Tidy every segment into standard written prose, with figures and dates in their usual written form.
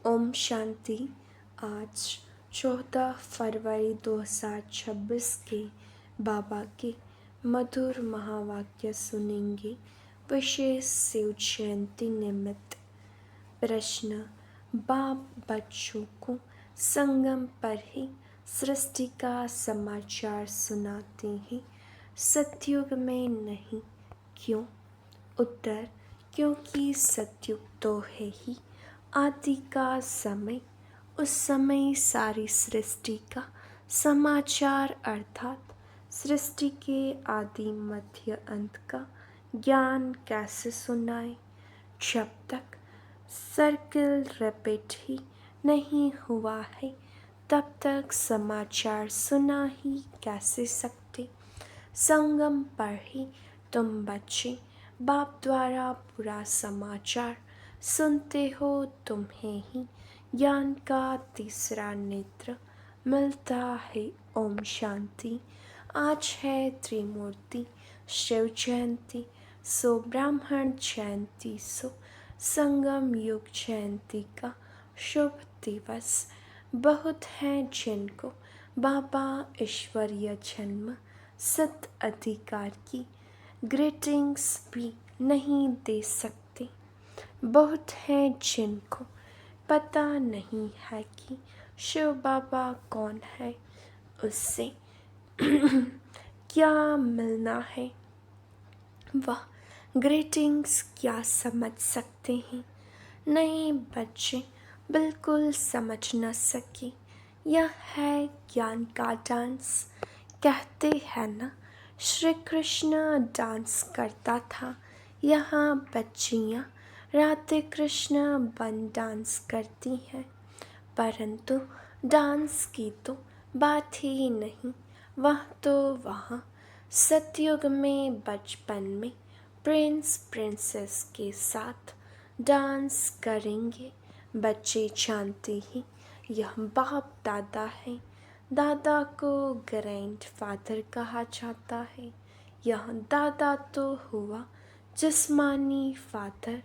ओम शांति। आज 14 फरवरी 2026 के बाबा के मधुर महावाक्य सुनेंगे। विशेष शिव जयंती निमित्त प्रश्न। बाप बच्चों को संगम पर ही सृष्टि का समाचार सुनाते हैं, सतयुग में नहीं, क्यों? उत्तर, क्योंकि सतयुग तो है ही आदि का समय। उस समय सारी सृष्टि का समाचार अर्थात सृष्टि के आदि मध्य अंत का ज्ञान कैसे सुनाए, जब तक सर्किल रिपीट ही नहीं हुआ है तब तक समाचार सुना ही कैसे सकते। संगम पर ही तुम बच्चे बाप द्वारा पूरा समाचार सुनते हो। तुम्हें ही ज्ञान का तीसरा नेत्र मिलता है। ओम शांति। आज है त्रिमूर्ति शिव जयंती, सो ब्राह्मण जयंती, सो संगम युग जयंती का शुभ दिवस। बहुत हैं जिनको बाबा ईश्वरीय जन्म सत अधिकार की ग्रीटिंग्स भी नहीं दे सकते। बहुत हैं जिनको पता नहीं है कि शिव बाबा कौन है, उससे क्या मिलना है, वह ग्रीटिंग्स क्या समझ सकते हैं। नए बच्चे बिल्कुल समझ न सके। यह है ज्ञान का डांस। कहते हैं ना, श्री कृष्ण डांस करता था, यहाँ बच्चियाँ राधे कृष्ण बन डांस करती हैं। परंतु डांस की तो बात ही नहीं। वह तो वहाँ सतयुग में बचपन में प्रिंस प्रिंसेस के साथ डांस करेंगे। बच्चे जानते ही यह बाप दादा है। दादा को ग्रैंड फादर कहा जाता है। यह दादा तो हुआ जिस्मानी फादर।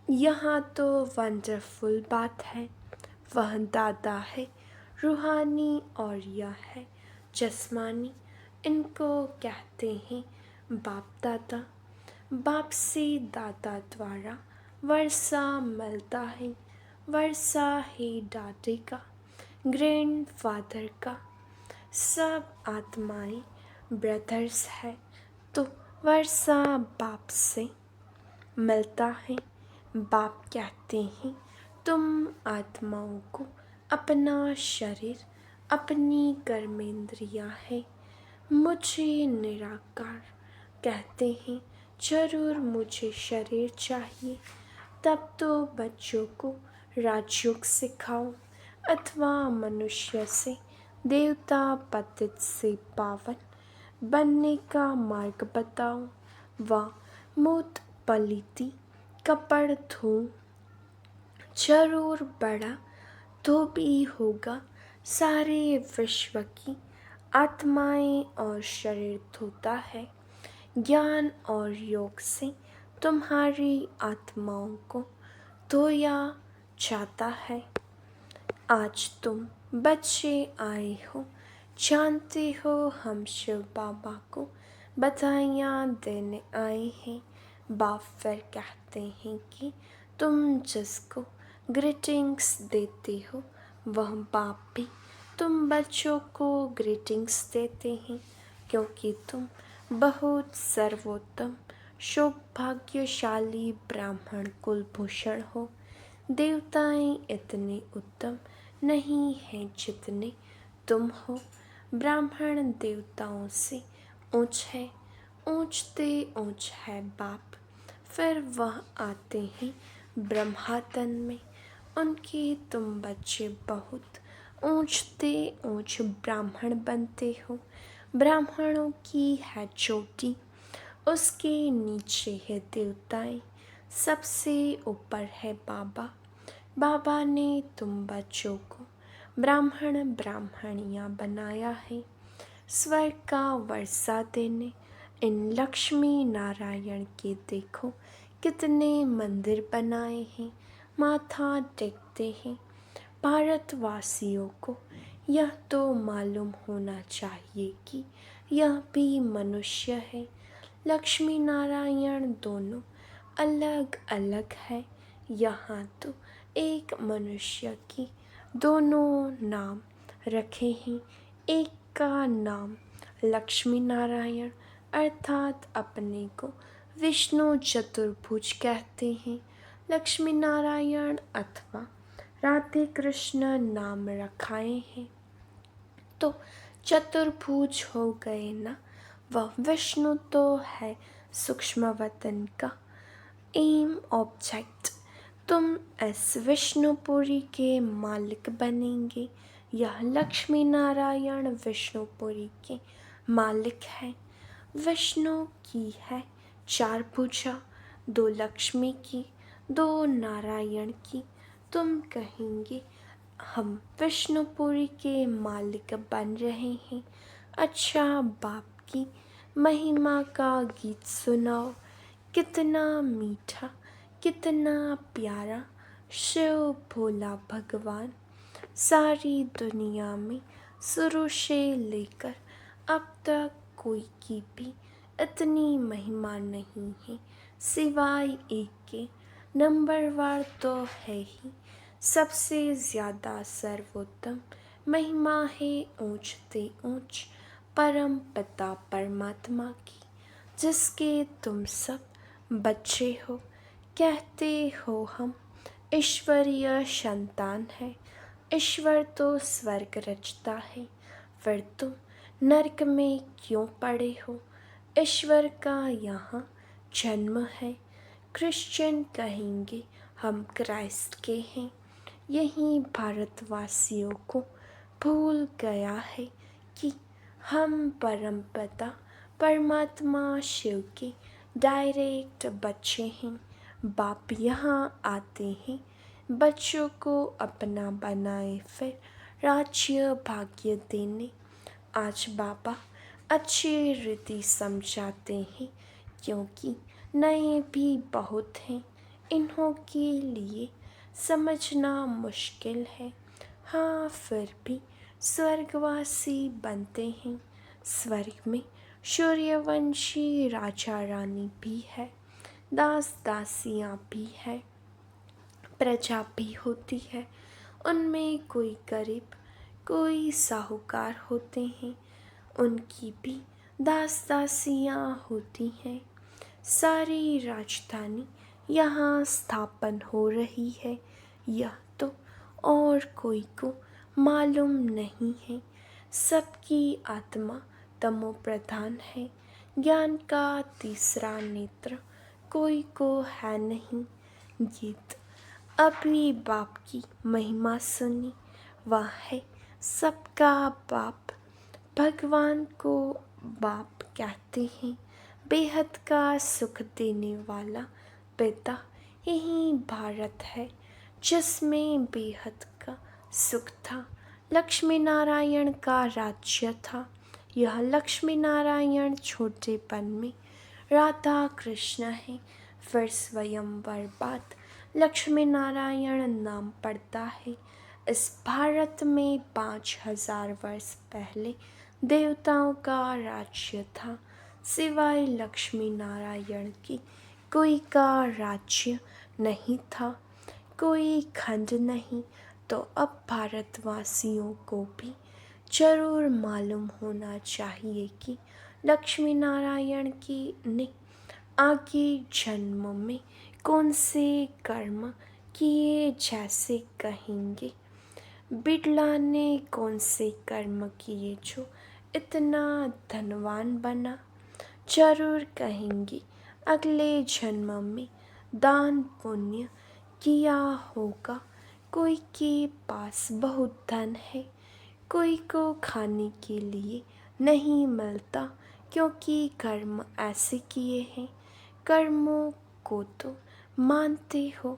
यहाँ तो वंडरफुल बात है, वह दादा है रूहानी और यह है जिस्मानी। इनको कहते हैं बाप दादा। बाप से दादा द्वारा वर्षा मिलता है, वर्षा है दादी का, ग्रैंड फादर का। सब आत्माएं ब्रदर्स है, तो वर्षा बाप से मिलता है। बाप कहते हैं तुम आत्माओं को अपना शरीर, अपनी कर्मेंद्रियां है, मुझे निराकार कहते हैं। जरूर मुझे शरीर चाहिए, तब तो बच्चों को राजयोग सिखाओ, अथवा मनुष्य से देवता पतित से पावन बनने का मार्ग बताओ। व मूत पलिति कपड़ धो, जरूर बड़ा धोबी होगा। सारे विश्व की आत्माएं और शरीर धोता है। ज्ञान और योग से तुम्हारी आत्माओं को धोया जाता है। आज तुम बच्चे आए हो, जानते हो हम शिव बाबा को बधाइयाँ देने आए हैं। बाप फिर कहते हैं कि तुम जिसको ग्रीटिंग्स देते हो, वह बाप भी तुम बच्चों को ग्रीटिंग्स देते हैं, क्योंकि तुम बहुत सर्वोत्तम सौभाग्यशाली ब्राह्मण कुलभूषण हो। देवताएं इतने उत्तम नहीं हैं जितने तुम हो। ब्राह्मण देवताओं से ऊंच है, ऊंचते ऊंच है बाप। फिर वह आते हैं ब्रह्मातन में, उनके तुम बच्चे बहुत ऊंचते ऊंच ब्राह्मण बनते हो। ब्राह्मणों की है चोटी, उसके नीचे है देवताएं, सबसे ऊपर है बाबा। बाबा ने तुम बच्चों को ब्राह्मण ब्राह्मणियाँ बनाया है, स्वर्ग का वर्षा देने। इन लक्ष्मी नारायण के देखो कितने मंदिर बनाए हैं। माथा टेकते हैं। भारतवासियों को यह तो मालूम होना चाहिए कि यह भी मनुष्य है। लक्ष्मी नारायण दोनों अलग अलग है। यहाँ तो एक मनुष्य की दोनों नाम रखे हैं। एक का नाम लक्ष्मी नारायण अर्थात अपने को विष्णु चतुर्भुज कहते हैं। लक्ष्मी नारायण अथवा राधे कृष्ण नाम रखाए हैं तो चतुर्भुज हो गए ना। वह विष्णु तो है सूक्ष्म वतन का एम ऑब्जेक्ट। तुम इस विष्णुपुरी के मालिक बनेंगे। यह लक्ष्मी नारायण विष्णुपुरी के मालिक है। विष्णु की है 4 भुजा, 2 लक्ष्मी की, 2 नारायण की। तुम कहेंगे हम विष्णुपुरी के मालिक बन रहे हैं। अच्छा, बाप की महिमा का गीत सुनाओ। कितना मीठा, कितना प्यारा शिव भोला भगवान। सारी दुनिया में शुरू से लेकर अब तक कोई की भी इतनी महिमा नहीं है सिवाय एक के। नंबरवार तो है ही, सबसे ज़्यादा सर्वोत्तम महिमा है ऊंचते ऊंच परम पिता परमात्मा की, जिसके तुम सब बच्चे हो। कहते हो हम ईश्वरीय संतान है। ईश्वर तो स्वर्ग रचता है, फिर तुम नरक में क्यों पड़े हो। ईश्वर का यहाँ जन्म है। क्रिश्चियन कहेंगे हम क्राइस्ट के हैं। यही भारतवासियों को भूल गया है कि हम परमपिता परमात्मा शिव के डायरेक्ट बच्चे हैं। बाप यहाँ आते हैं बच्चों को अपना बनाए फिर राज्य भाग्य देने। आज बाबा अच्छी रीति समझाते हैं क्योंकि नए भी बहुत हैं। इन्हों के लिए समझना मुश्किल है। हाँ, फिर भी स्वर्गवासी बनते हैं। स्वर्ग में सूर्यवंशी राजा रानी भी है, दास दासियाँ भी है, प्रजा भी होती है। उनमें कोई गरीब कोई साहूकार होते हैं, उनकी भी दास दासियाँ होती हैं। सारी राजधानी यहाँ स्थापन हो रही है, यह तो और कोई को मालूम नहीं है। सबकी आत्मा तमो प्रधान है। ज्ञान का तीसरा नेत्र कोई को है नहीं। गीत अभी बाप की महिमा सुनी। वह है सबका बाप। भगवान को बाप कहते हैं। बेहद का सुख देने वाला पिता यही भारत है जिसमें बेहद का सुख था। लक्ष्मी नारायण का राज्य था। यह लक्ष्मी नारायण छोटेपन में राधा कृष्ण है। फिर स्वयंवर बाद लक्ष्मी नारायण नाम पड़ता है। इस भारत में 5000 वर्ष पहले देवताओं का राज्य था। सिवाय लक्ष्मी नारायण की कोई का राज्य नहीं था, कोई खंड नहीं। तो अब भारतवासियों को भी जरूर मालूम होना चाहिए कि लक्ष्मी नारायण की ने आगे जन्म में कौन से कर्म किए। जैसे कहेंगे बिड़ला ने कौन से कर्म किए जो इतना धनवान बना। जरूर कहेंगे अगले जन्म में दान पुण्य किया होगा। कोई के पास बहुत धन है, कोई को खाने के लिए नहीं मिलता क्योंकि कर्म ऐसे किए हैं। कर्मों को तो मानते हो।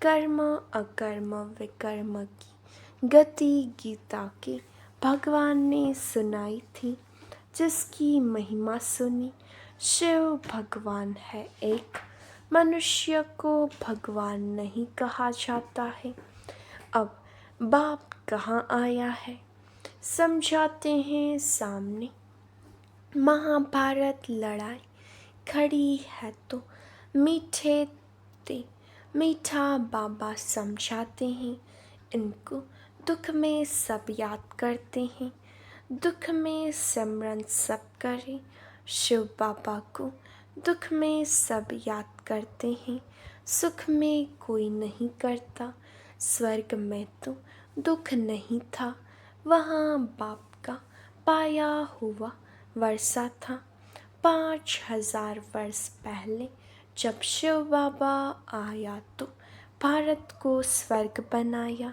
कर्म अकर्म विकर्म की गति गीता के भगवान ने सुनाई थी, जिसकी महिमा सुनी। शिव भगवान है एक, मनुष्य को भगवान नहीं कहा जाता है। अब बाप कहाँ आया है, समझाते हैं सामने। महाभारत लड़ाई खड़ी है तो मीठे ते मीठा बाबा समझाते हैं इनको। दुख में सब याद करते हैं, दुख में सिमरन सब करें शिव बाबा को। दुख में सब याद करते हैं, सुख में कोई नहीं करता। स्वर्ग में तो दुख नहीं था, वहाँ बाप का पाया हुआ वर्षा था। 5000 वर्ष पहले जब शिव बाबा आया तो भारत को स्वर्ग बनाया।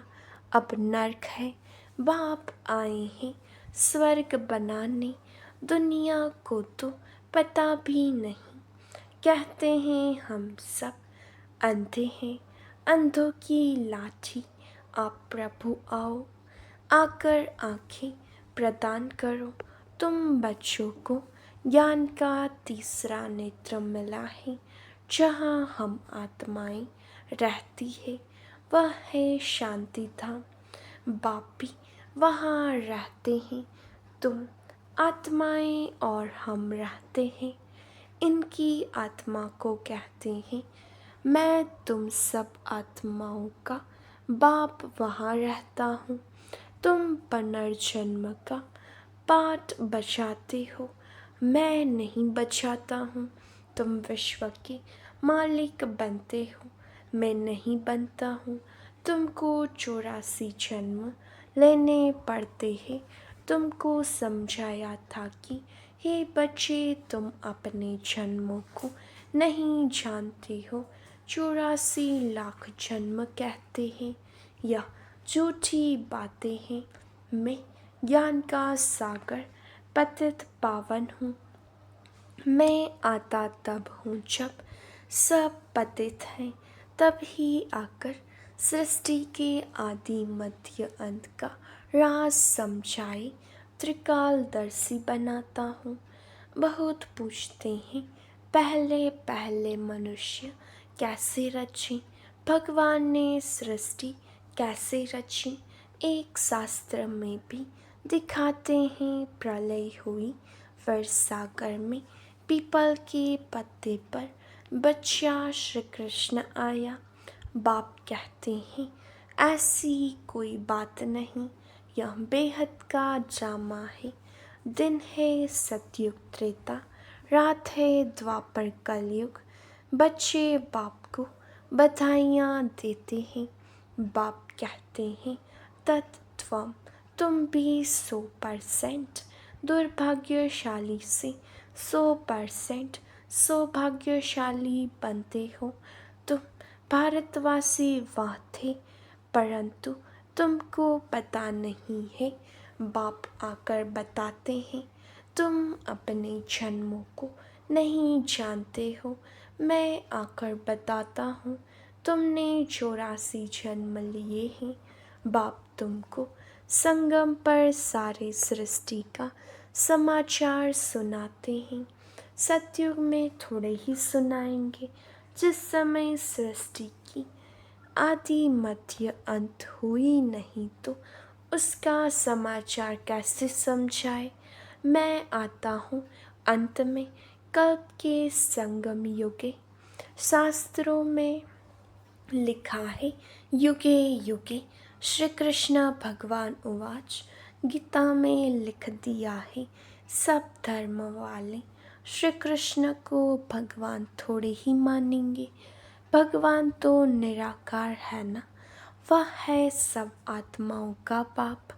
अब नर्क है, बाप आए हैं स्वर्ग बनाने। दुनिया को तो पता भी नहीं, कहते हैं हम सब अंधे हैं। अंधों की लाठी आप प्रभु आओ, आकर आंखें प्रदान करो। तुम बच्चों को ज्ञान का तीसरा नेत्र मिला है। जहाँ हम आत्माएं रहती है वह है शांति धाम। बाप भी वहाँ रहते हैं, तुम आत्माएं और हम रहते हैं। इनकी आत्मा को कहते हैं मैं तुम सब आत्माओं का बाप वहाँ रहता हूँ। तुम पुनर्जन्म का पाठ बचाते हो, मैं नहीं बचाता हूँ। तुम विश्व के मालिक बनते हो, मैं नहीं बनता हूँ। तुमको 84 जन्म लेने पड़ते हैं। तुमको समझाया था कि हे बच्चे तुम अपने जन्मों को नहीं जानते हो। 84 लाख जन्म कहते हैं, यह झूठी बातें हैं। मैं ज्ञान का सागर पतित पावन हूँ। मैं आता तब हूँ जब सब पतित हैं, तब ही आकर सृष्टि के आदि मध्य अंत का राज समझाए त्रिकालदर्शी बनाता हूँ। बहुत पूछते हैं पहले पहले मनुष्य कैसे रचे, भगवान ने सृष्टि कैसे रची। एक शास्त्र में भी दिखाते हैं प्रलय हुई, फिर सागर में पीपल के पत्ते पर बच्चा श्री कृष्ण आया। बाप कहते हैं ऐसी कोई बात नहीं, यह बेहद का ड्रामा है। दिन है सतयुग त्रेता, रात है द्वापर कलयुग। बच्चे बाप को बधाइयाँ देते हैं। बाप कहते हैं तत्त्वम, तुम भी 100% दुर्भाग्यशाली से 100% सौभाग्यशाली बनते हो। तुम भारतवासी वह थे, परंतु तुमको पता नहीं है। बाप आकर बताते हैं तुम अपने जन्मों को नहीं जानते हो। मैं आकर बताता हूँ तुमने 84 जन्म लिए हैं। बाप तुमको संगम पर सारे सृष्टि का समाचार सुनाते हैं। सतयुग में थोड़े ही सुनाएंगे, जिस समय सृष्टि की आदि मध्य अंत हुई नहीं तो उसका समाचार कैसे समझाए। मैं आता हूँ अंत में कल्प के संगम युगे। शास्त्रों में लिखा है युगे युगे श्री कृष्ण भगवान उवाच। गीता में लिख दिया है सब धर्म वाले श्री कृष्ण को भगवान थोड़े ही मानेंगे। भगवान तो निराकार है ना, वह है सब आत्माओं का बाप।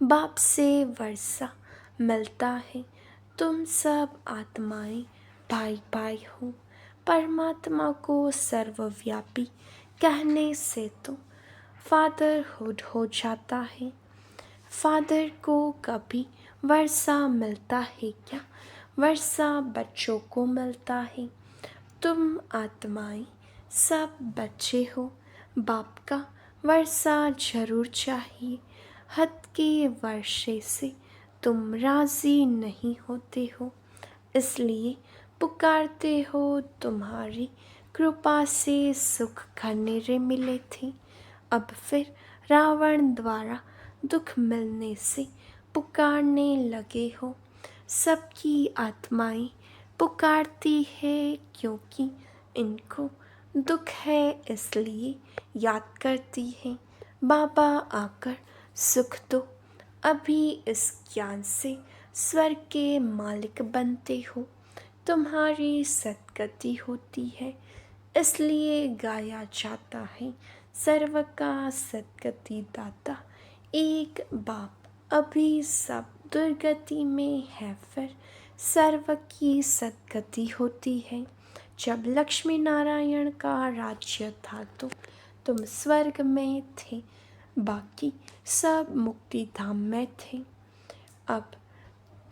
बाप से वर्षा मिलता है, तुम सब आत्माएं भाई भाई हो। परमात्मा को सर्वव्यापी कहने से तो फादरहुड हो जाता है। फादर को कभी वर्षा मिलता है क्या, वर्षा बच्चों को मिलता है। तुम आत्माएं सब बच्चे हो, बाप का वर्षा जरूर चाहिए। हद के वर्षे से तुम राजी नहीं होते हो, इसलिए पुकारते हो तुम्हारी कृपा से सुख घनेरे मिले थे। अब फिर रावण द्वारा दुख मिलने से पुकारने लगे हो। सबकी आत्माएं पुकारती है क्योंकि इनको दुख है, इसलिए याद करती है। बाबा आकर सुख दो, अभी इस ज्ञान से स्वर्ग के मालिक बनते हो। तुम्हारी सद्गति होती है, इसलिए गाया जाता है सर्व का सद्गति दाता एक बाप। अभी सब दुर्गति में है, फिर सर्व की सद्गति होती है। जब लक्ष्मी नारायण का राज्य था तो तुम स्वर्ग में थे, बाकी सब मुक्ति धाम में थे। अब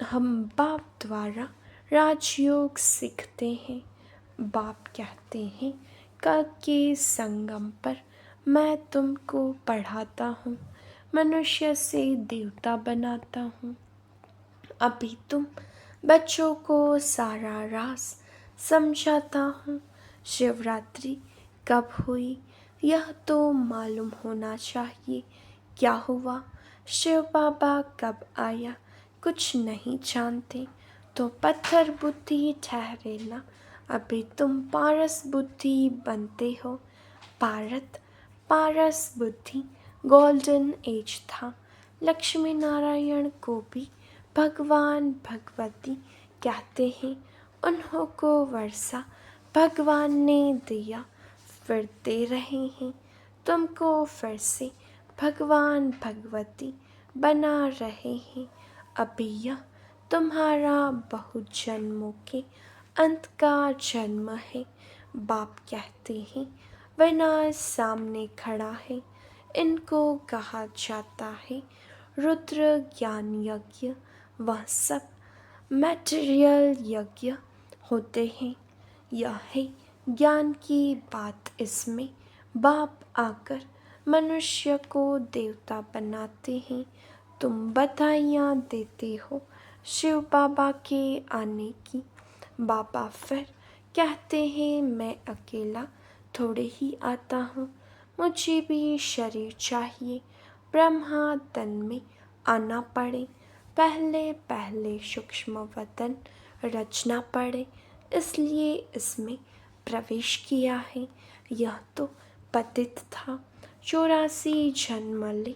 हम बाप द्वारा राजयोग सीखते हैं। बाप कहते हैं कल के संगम पर मैं तुमको पढ़ाता हूँ, मनुष्य से देवता बनाता हूँ। अभी तुम बच्चों को सारा राज समझाता हूँ। शिवरात्रि कब हुई यह तो मालूम होना चाहिए। क्या हुआ? शिव बाबा कब आया कुछ नहीं जानते तो पत्थर बुद्धि ठहरे ना। अभी तुम पारस बुद्धि बनते हो। पारस बुद्धि गोल्डन एज था। लक्ष्मी नारायण को भी भगवान भगवती कहते हैं। उन्हों को वर्षा भगवान ने दिया, फिर दे रहे हैं तुमको फिर से भगवान भगवती बना रहे हैं। अभी यह तुम्हारा बहुत जन्मों के अंत का जन्म है। बाप कहते हैं विनाश सामने खड़ा है। इनको कहा जाता है रुद्र ज्ञान यज्ञ। वह सब मैटेरियल यज्ञ होते हैं। यह है ज्ञान की बात। इसमें बाप आकर मनुष्य को देवता बनाते हैं। तुम बधाइयाँ देते हो शिव बाबा के आने की। बाबा फिर कहते हैं मैं अकेला थोड़े ही आता हूँ, मुझे भी शरीर चाहिए। ब्रह्मा तन में आना पड़े, पहले सूक्ष्म वतन रचना पड़े, इसलिए इसमें प्रवेश किया है। यह तो पतित था, 84 जन्म ले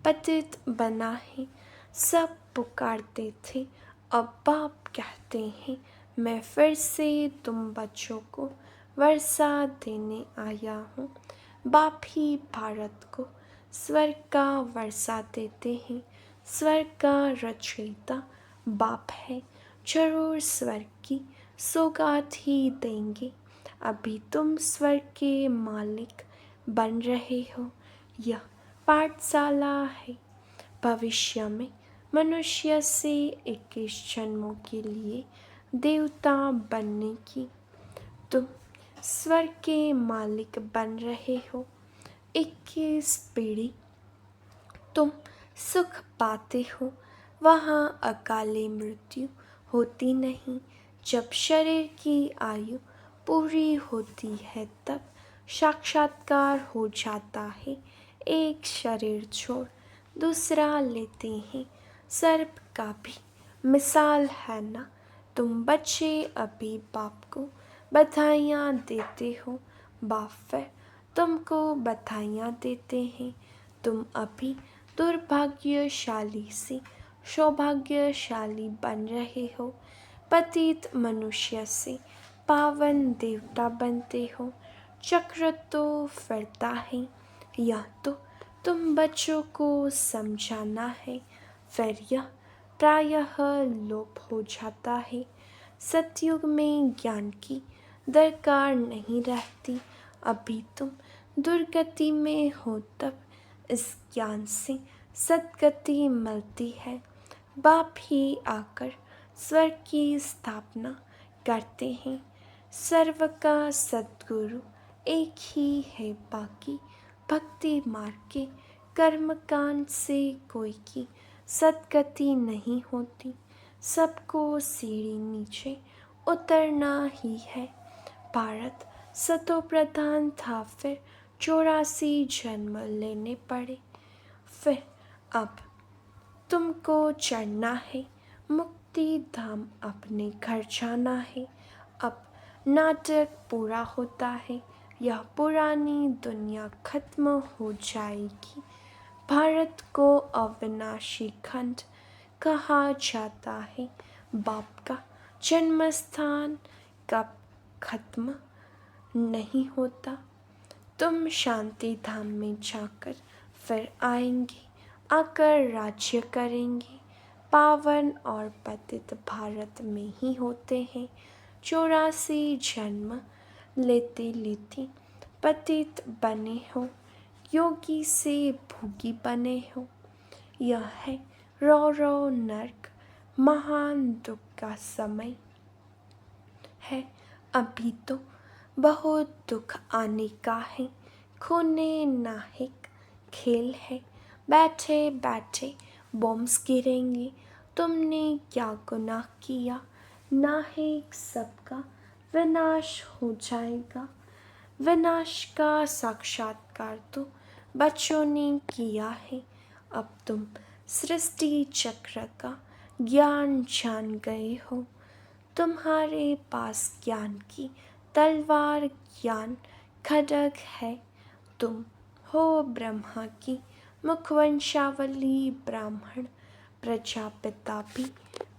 पतित बना है। सब पुकारते थे, अब बाप कहते हैं मैं फिर से तुम बच्चों को वर्षा देने आया हूँ। बाप ही भारत को स्वर्ग का वर्षा देते हैं। स्वर्ग का रचयिता बाप है, जरूर स्वर्ग की सौगात ही देंगे। अभी तुम स्वर्ग के मालिक बन रहे हो। यह पाठशाला है भविष्य में मनुष्य से 21 जन्मों के लिए देवता बनने की। तुम स्वर्ग के मालिक बन रहे हो। 21 पीढ़ी तुम सुख पाते हो, वहाँ अकाले मृत्यु होती नहीं। जब शरीर की आयु पूरी होती है तब साक्षात्कार हो जाता है। एक शरीर छोड़ दूसरा लेते हैं, सर्प का भी मिसाल है ना। तुम बच्चे अभी बाप को बधाइयाँ देते हो। बाप फिर तुमको बधाइयाँ देते हैं। तुम अभी दुर्भाग्यशाली से सौभाग्यशाली बन रहे हो। पतित मनुष्य से पावन देवता बनते हो। चक्र तो फिरता है, यह तो तुम बच्चों को समझाना है। फिर यह प्रायः लोप हो जाता है। सतयुग में ज्ञान की दरकार नहीं रहती। अभी तुम दुर्गति में हो तब इस ज्ञान से सद्गति मिलती है। बाप ही आकर स्वर्ग की स्थापना करते हैं। सर्व का सद्गुरु एक ही है, बाकी भक्ति मार्ग के कर्मकांड से कोई की सद्गति नहीं होती। सबको सीढ़ी नीचे उतरना ही है। भारत सतो प्रधान था फिर 84 जन्म लेने पड़े। फिर अब तुमको चढ़ना है मुक्ति धाम, अपने घर जाना है। अब नाटक पूरा होता है, यह पुरानी दुनिया खत्म हो जाएगी। भारत को अविनाशी खंड कहा जाता है। बाप का जन्म स्थान कब खत्म नहीं होता। तुम शांति धाम में जाकर फिर आएंगे, आकर राज्य करेंगे। पावन और पतित भारत में ही होते हैं। 84 जन्म लेते लेते पतित बने हो, योगी से भोगी बने हो। यह है रो रो नर्क, महान दुख का समय है। अभी तो बहुत दुख आने का है, खूने नाहिक खेल है। बैठे बैठे बॉम्ब्स गिरेंगे, तुमने क्या गुनाह किया। नाहिक सबका विनाश हो जाएगा। विनाश का साक्षात्कार तो बच्चों ने किया है। अब तुम सृष्टि चक्र का ज्ञान जान गए हो। तुम्हारे पास ज्ञान की तलवार, ज्ञान खड्ग है। तुम हो ब्रह्मा की मुखवंशावली, ब्राह्मण प्रजापिता भी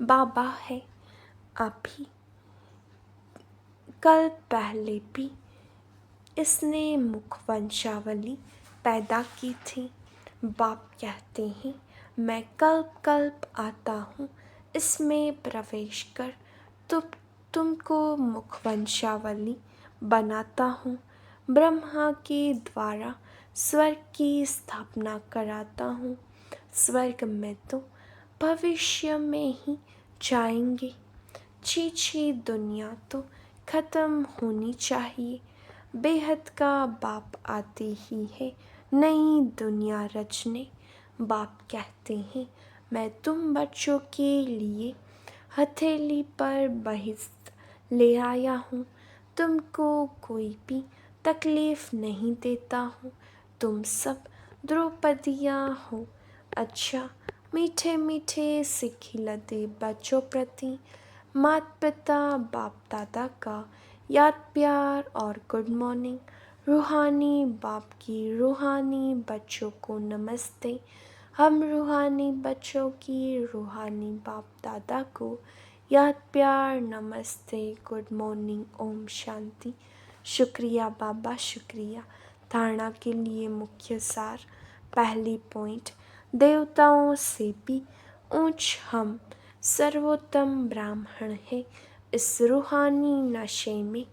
बाबा है। अभी कल पहले भी इसने मुखवंशावली पैदा की थी। बाप कहते हैं मैं कल्प कल्प आता हूँ, इसमें प्रवेश कर तुमको मुखवंशावली बनाता हूँ। ब्रह्मा के द्वारा स्वर्ग की स्थापना कराता हूँ। स्वर्ग में तो भविष्य में ही जाएंगे। छी दुनिया तो खत्म होनी चाहिए। बेहद का बाप आते ही है नई दुनिया रचने। बाप कहते हैं मैं तुम बच्चों के लिए हथेली पर बहिश्त ले आया हूँ। तुमको कोई भी तकलीफ नहीं देता हूँ। तुम सब द्रौपदियाँ हो। अच्छा मीठे मीठे से खिलते बच्चों प्रति माता पिता बाप दादा का याद प्यार और गुड मॉर्निंग। रूहानी बाप की रूहानी बच्चों को नमस्ते। हम रूहानी बच्चों की रूहानी बाप दादा को याद प्यार नमस्ते, गुड मॉर्निंग, ओम शांति। शुक्रिया बाबा, शुक्रिया। धारणा के लिए मुख्य सार। पहली पॉइंट, देवताओं से भी ऊंच हम सर्वोत्तम ब्राह्मण है। इस रूहानी नशे में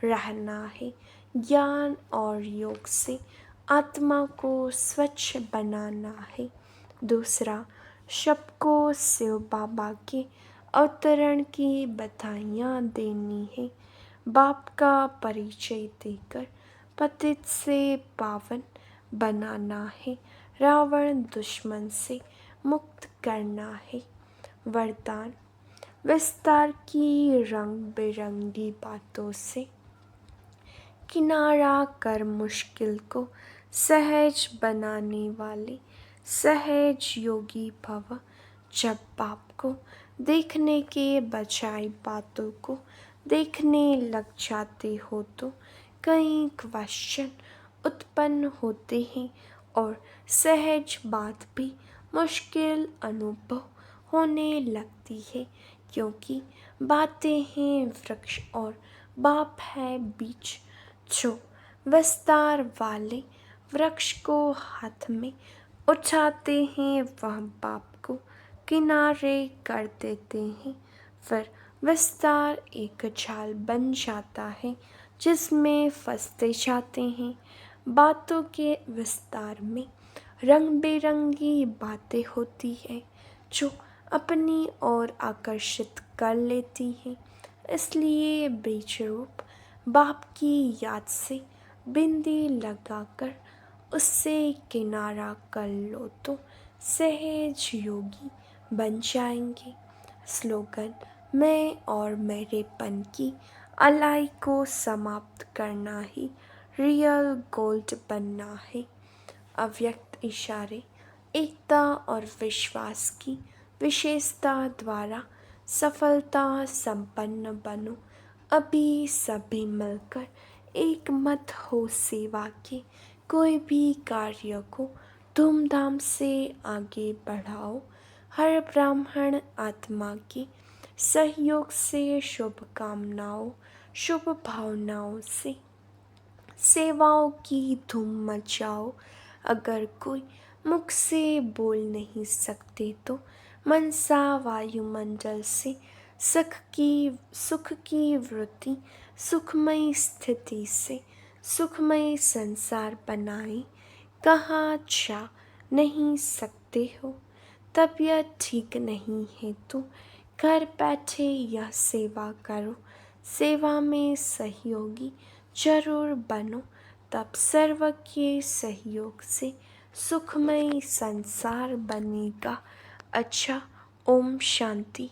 रहना है। ज्ञान और योग से आत्मा को स्वच्छ बनाना है। दूसरा, सबको शिव बाबा के अवतरण की बधाइयाँ देनी है। बाप का परिचय देकर पतित से पावन बनाना है। रावण दुश्मन से मुक्त करना है। वरदान, विस्तार की रंग बिरंगी बातों से किनारा कर मुश्किल को सहज बनाने वाले सहज योगी भव। जब बाप को देखने के बजाय बातों को देखने लग जाते हो तो कई क्वेश्चन उत्पन्न होते हैं और सहज बात भी मुश्किल अनुभव होने लगती है, क्योंकि बातें हैं वृक्ष और बाप है बीज। जो विस्तार वाले वृक्ष को हाथ में उठाते हैं वह बाप को किनारे कर देते हैं। फिर विस्तार एक जाल बन जाता है जिसमें फंसते जाते हैं। बातों के विस्तार में रंग बिरंगी बातें होती हैं जो अपनी ओर आकर्षित कर लेती हैं। इसलिए बीज रूप बाप की याद से बिंदी लगाकर उससे किनारा कर लो तो सहज योगी बन जाएंगे। स्लोगन, मैं और मेरेपन की अलाई को समाप्त करना ही रियल गोल्ड बनना है। अव्यक्त इशारे, एकता और विश्वास की विशेषता द्वारा सफलता संपन्न बनो। अभी सभी मिलकर एक मत हो सेवा के, कोई भी कार्य को धूमधाम से आगे बढ़ाओ। हर ब्राह्मण आत्मा के सहयोग से शुभकामनाओं शुभ भावनाओं से सेवाओं की धूम मचाओ। अगर कोई मुख से बोल नहीं सकते तो मनसा वायुमंडल से सुख की वृत्ति सुखमय स्थिति से सुखमय संसार बनाए। कहाँ जा नहीं सकते हो, तबीयत ठीक नहीं है तो घर बैठे यह सेवा करो। सेवा में सहयोगी जरूर बनो, तब सर्व के सहयोग से सुखमय संसार बनेगा। अच्छा, ओम शांति।